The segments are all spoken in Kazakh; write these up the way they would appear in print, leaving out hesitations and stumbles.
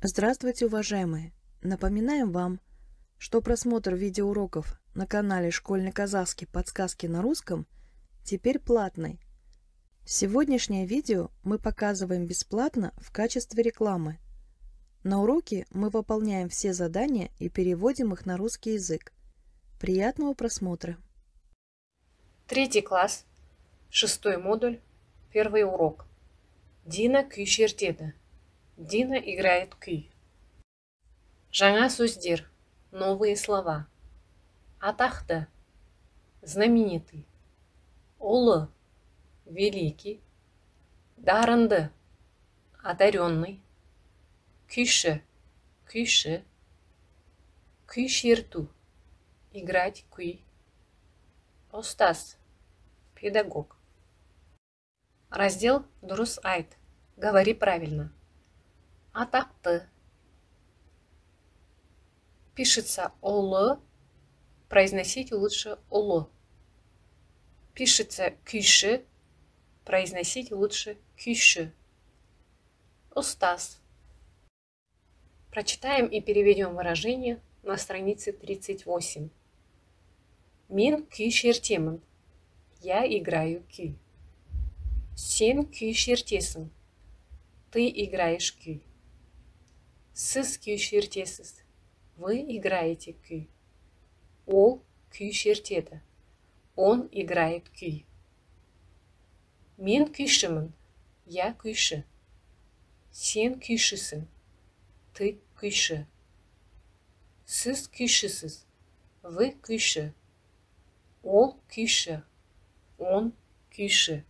Здравствуйте, уважаемые! Напоминаем вам, что просмотр видеоуроков на канале «Школьный казахский. Подсказки на русском» теперь платный. Сегодняшнее видео мы показываем бесплатно в качестве рекламы. На уроке мы выполняем все задания и переводим их на русский язык. Приятного просмотра! 3 класс, 6 модуль, 1 урок. Дина күй шертеді. Дина играет күй. Жаңа сөздер, новые слова. Атақты, знаменитый. Ұлы, великий. Дарынды, одаренный. Күйші, күйші. Күй шерту, играть күй. Ұстаз, педагог. Раздел дұрыс айт. Говори правильно. Атақты. Пишется олы. Произносите лучше олы. Пишется күйші. Произносите лучше күйші. Ұстаз. Прочитаем и переведем выражение на странице 38. Мен күй шертемін. Я играю күй. Сен күй шертесің. Ты играешь күй. Сіз күй шертесіз. Вы играете күй. Ол күй шертеді. Он играет күй. Мен күйшімін. Я күйші. Сен күйшісің. Ты күйші. Сіз күйшісіз. Вы күйші. Ол күйші. Он күйші.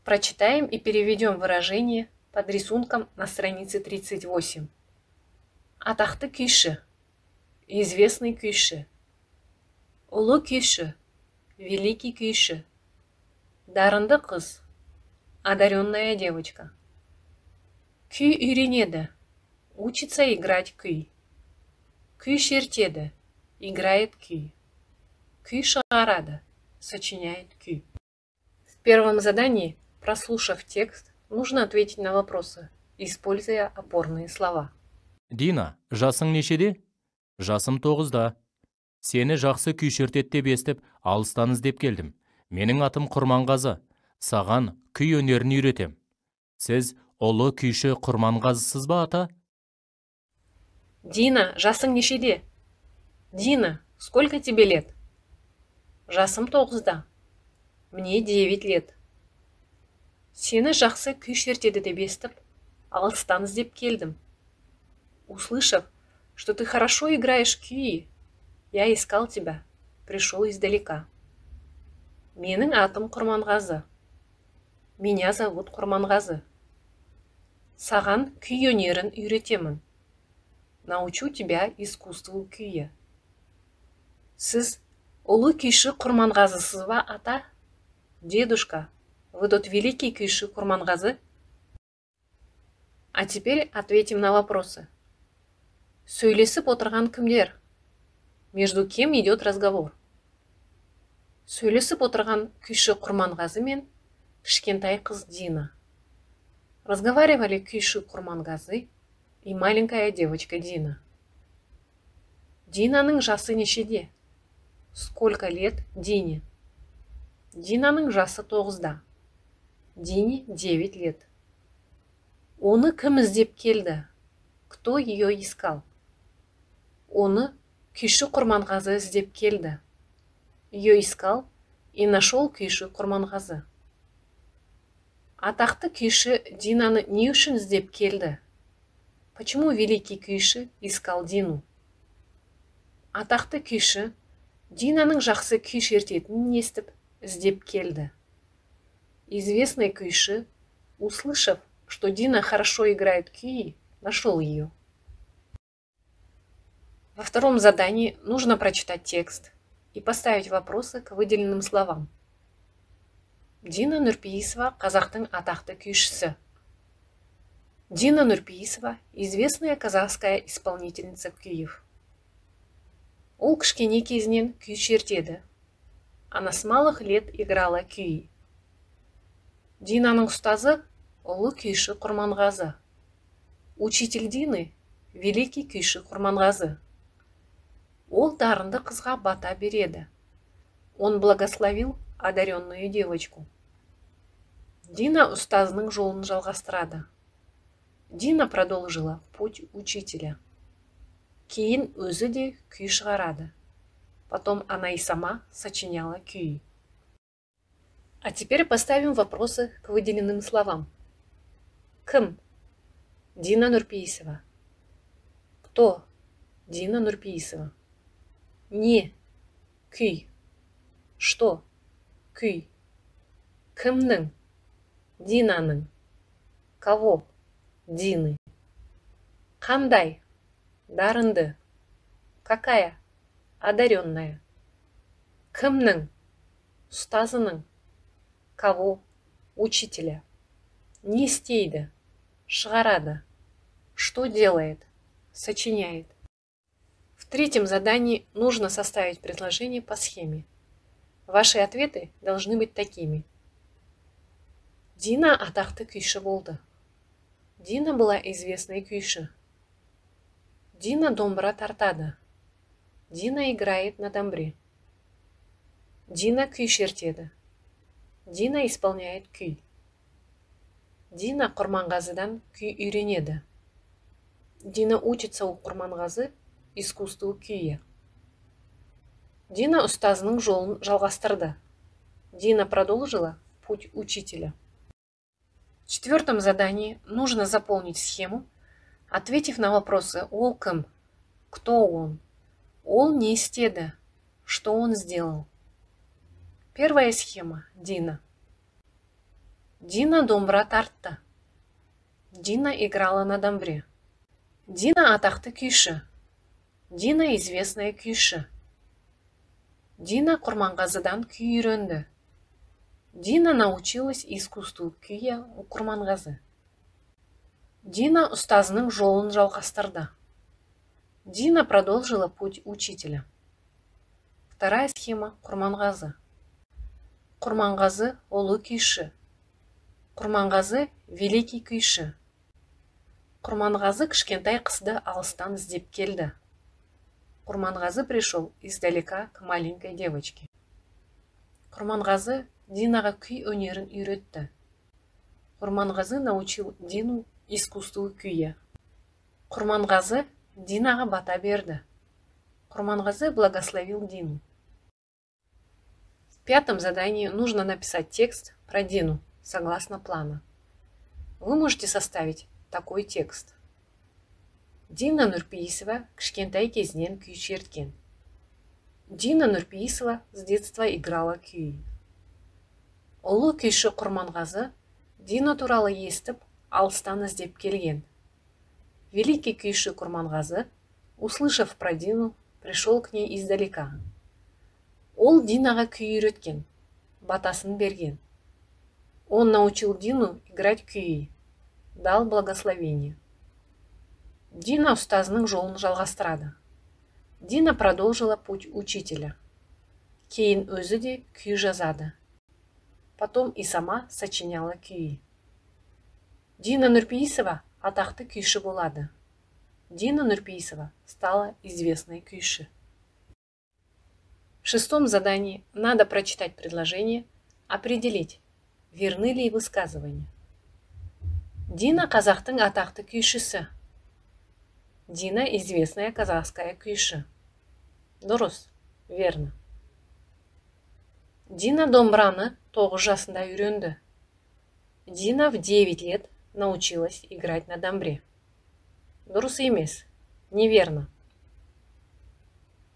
Прочитаем и переведем выражение под рисунком на странице 38. Атақты күйші. Известный күйші. Ұлы күйші. Великий күйші. Дарынды қыз. Одаренная девочка. Күй үйренеді. Учится играть күй. Күй шертеді. Играет күй. Күй шығарады. Сочиняет күй. В первом задании, прослушав текст, нужно ответить на вопросы, используя опорные слова. Дина, жасың нешеде? Жасым 9-да. Сені жақсы күй шертеді деп естіп, алыстан іздеп келдім. Менің атым Құрманғазы. Саған күй өнерін үйретем. Сіз ұлы күйші Құрманғазысыз ба, ата? Дина, жасың нешеде? Дина, сколько тебе лет? Жасым 9-да. Мне 9 лет. Сені жақсы күй шертеді деп естіп, алыстан іздеп келдім. Услышав, что ты хорошо играешь күй, я искал тебя, пришел издалека. Менің атым Құрманғазы. Меня зовут Құрманғазы. Саған күй өнерін үйретемін. Научу тебя искусству күйі. Сіз ұлы күйші Құрманғазысыз ба, ата? Дедушка, вы тот великий күйші Құрманғазы? А теперь ответим на вопросы. Сөйлесіп отырған кімдер? Между кем идет разговор? Сөйлесіп отырған күйші Құрманғазы мен кішкентай қыз Дина. Разговаривали күйші Құрманғазы и маленькая девочка Дина. Динаның жасы нешеде? Сколько лет Дине? Динаның жасы 9-да. Дине 9 лет. Оны кім іздеп келді? Кто ее искал? Оны күйші Құрманғазы іздеп келді. Ее искал и нашел күйші Құрманғазы. Атақты күйші Динаны не үшін іздеп келді? Почему великий күйші искал Дину? Атақты күйші Динаның жақсы күй шертетінін естіп, іздеп келді. Известный күйші, услышав, что Дина хорошо играет күй, нашел ее. Во втором задании нужно прочитать текст и поставить вопросы к выделенным словам. Дина Нұрпейісова қазақтың атақты күйшісі. Дина Нұрпейісова – известная казахская исполнительница күйів. Ол кішкене кезінен күй шертеді. Она с малых лет играла күй. Динаның ұстазы ұлы күйші Құрманғазы. Учитель Дины – великий күйші Құрманғазы. Ол дарынды қызға бата береді. Он благословил одаренную девочку. Дина ұстазының жолын жалғастырады. Дина продолжила путь учителя. Кейін өзі де күй шығарады. Потом она и сама сочиняла күй. А теперь поставим вопросы к выделенным словам. Кім? Дина Нурпейісова. Кто? Дина Нурпейісова. Не? Күй. Что? Күй. Кімнің? Динаның. Кого? Дины. Қандай? Дарынды. Какая? Одаренная. Кімнің? Ұстазының. Кого? Учителя. Не істейді. Шығарады. Что делает? Сочиняет. В третьем задании нужно составить предложение по схеме. Ваши ответы должны быть такими. Дина атақты күйші болды. Дина была известной күйші. Дина домбыра тартады. Дина играет на домбре. Дина күй шертеді. Дина исполняет күй. Дина Құрманғазыдан күй үйренеді. Дина учится у Құрманғазы искусству күйі. Дина ұстазының жолын жалғастырды. Дина продолжила путь учителя. В четвертом задании нужно заполнить схему, ответив на вопросы «Ол кім?», «Кто он?», «Ол не істеді?», «Что он сделал?». Первая схема – Дина. Дина домбыра тартты. Дина играла на домбре. Дина атақты күйші. Дина известная күйші. Дина Құрманғазыдан күй үйренді. Дина научилась искусству күйі у Құрманғазы. Дина ұстазының жолын жалғастырды. Дина продолжила путь учителя. Вторая схема – Құрманғазы. Құрманғазы – ұлы күйші. Құрманғазы – великий күйші. Құрманғазы кішкентай қызды алыстан іздеп келді. Құрманғазы пришел издалека к маленькой девочке. Құрманғазы Динаға күй өнерін үйретті. Құрманғазы научил Дину искусству күйі. Құрманғазы Динаға бата берді. Құрманғазы благословил Дину. В пятом задании нужно написать текст про Дину, согласно плану. Вы можете составить такой текст. Дина Нурпейісова кішкентай кезінен күй шерткен. Дина Нурпейісова с детства играла күй. Ұлы күйші Құрманғазы Дина туралы естіп, алыстан іздеп келген. Великий күйші Құрманғазы, услышав про Дину, пришел к ней издалека. Ол Динаға күй үйреткен, батасын берген. Он научил Дину играть күй, дал благословение. Дина ұстазының жолын жалғастырады. Дина продолжила путь учителя. Кейін өзі де күй жазады. Потом и сама сочиняла күй. Дина Нурпейісова атақты күйші болады. Дина Нурпейісова стала известной күйші. В шестом задании надо прочитать предложение, определить, верны ли высказывания. Дина қазақтың атақты күйшісі. Дина известная казахская күйші. Дұрыс, верно. Дина домбыраны 9 жасында үйренді. Дина в 9 лет научилась играть на домбре. Дұрыс емес, неверно.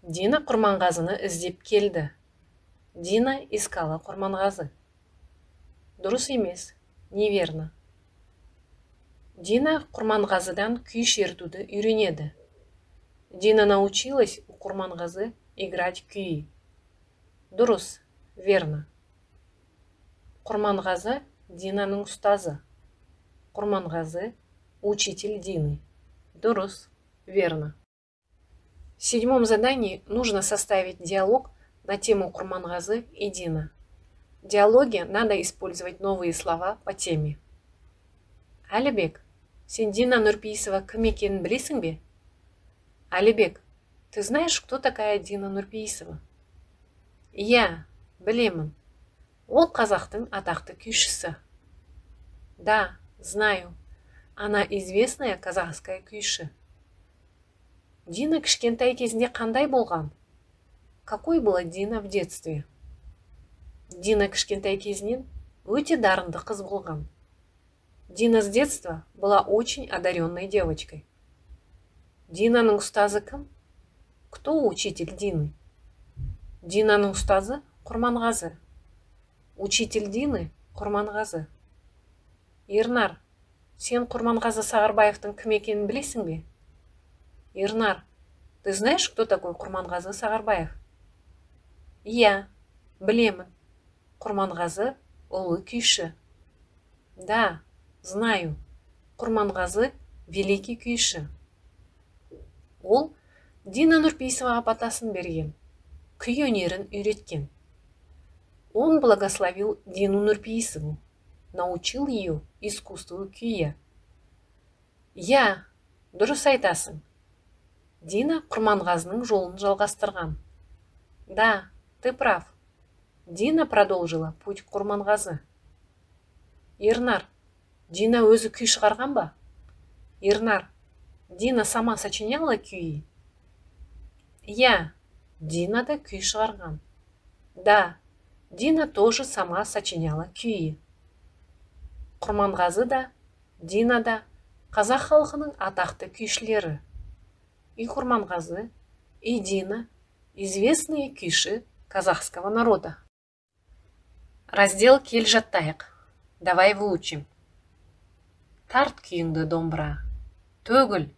Дина Құрманғазыны іздеп келді. Дина искала Құрманғазы. Дұрыс емес, неверно. Дина Құрманғазыдан күй шертуді үйренеді. Дина научилась у Құрманғазы играть күй. Дұрыс, верно. Құрманғазы Динаның ұстазы. Құрманғазы учитель Дины. Дұрыс, верно. В седьмом задании нужно составить диалог на тему Құрманғазы и Дина. В диалоге надо использовать новые слова по теме. Алибек, Сен Дина Нұрпейісова кім екенін білесің бе? Алибек, ты знаешь, кто такая Дина Нұрпейісова? Иә, білемін. Ол қазақтың атақты күйшісі. Да, знаю. Она известная казахская күйші. Дина кішкентай кезінде қандай болған? Какой была Дина в детстве? Дина кішкентай кезінен өте дарынды қыз болған. Дина с детства была очень одаренной девочкой. Динаның ұстазы кім? Кто учитель Дины? Динаның ұстазы Құрманғазы. Учитель Дины Құрманғазы. Ернар, сен Құрманғазы Сағарбаевтың кім екенін білесің бе? Ернар, ты знаешь, кто такой Құрманғазы Сағарбаев? Иә, білемін. Құрманғазы ұлы күйші. Да, знаю. Құрманғазы великий күйші. Ол Дина Нұрпейісоваға батасын берген, күй өнерін үйреткен. Он благословил Дину Нұрпейісову, научил ее искусству күйі. Я, дұрыс айтасың. Дина Құрманғазының жолын жалғастырған. Да, ты прав. Дина продолжила путь Құрманғазы. Ернар, Дина өзі күй шығарған ба? Ернар, Дина сама сочиняла күйі? Я, Дина да күй шығарған. Да, Дина тоже сама сочиняла күйі. Құрманғазы да, Дина да қазақ халқының атақты күйшілері. И Құрманғазы, и Дина известные күйші казахского народа. Раздел «Кел жаттайық». Давай выучим. Тарт күйіңді домбыра. Төгіл,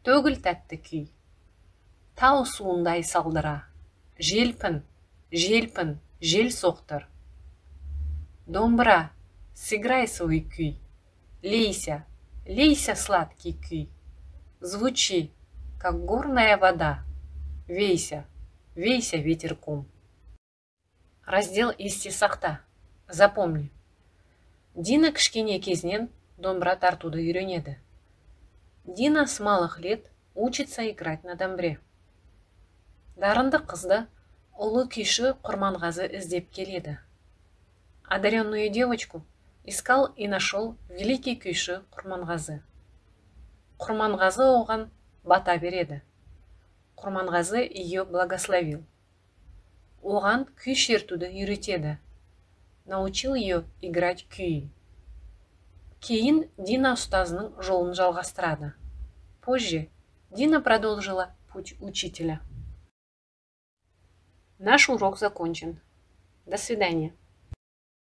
төгіл тәтті күй. Тау суындай салдыра. Желпін, желпін, жел соқтыр. Домбыра, сыграй свой күй. Лейся, лейся сладкий күй. Звучи, как горная вода. Вейся, вейся ветерком. Раздел «Есте сақта». Запомни. Дина кішкене кезінен домбыра тартуды үйренеді. Дина с малых лет учится играть на домбре. Дарынды қызды ұлы күйші Құрманғазы іздеп келеді. Одаренную девочку искал и нашел великий күйші Құрманғазы. Құрманғазы оған бата береді. Құрманғазы ее благословил. Оған күй шертуді үйретеді. Научил ее играть күй. Кейін Дина ұстазының жолын жалғастырады. Позже Дина продолжила путь учителя. Наш урок закончен. До свидания.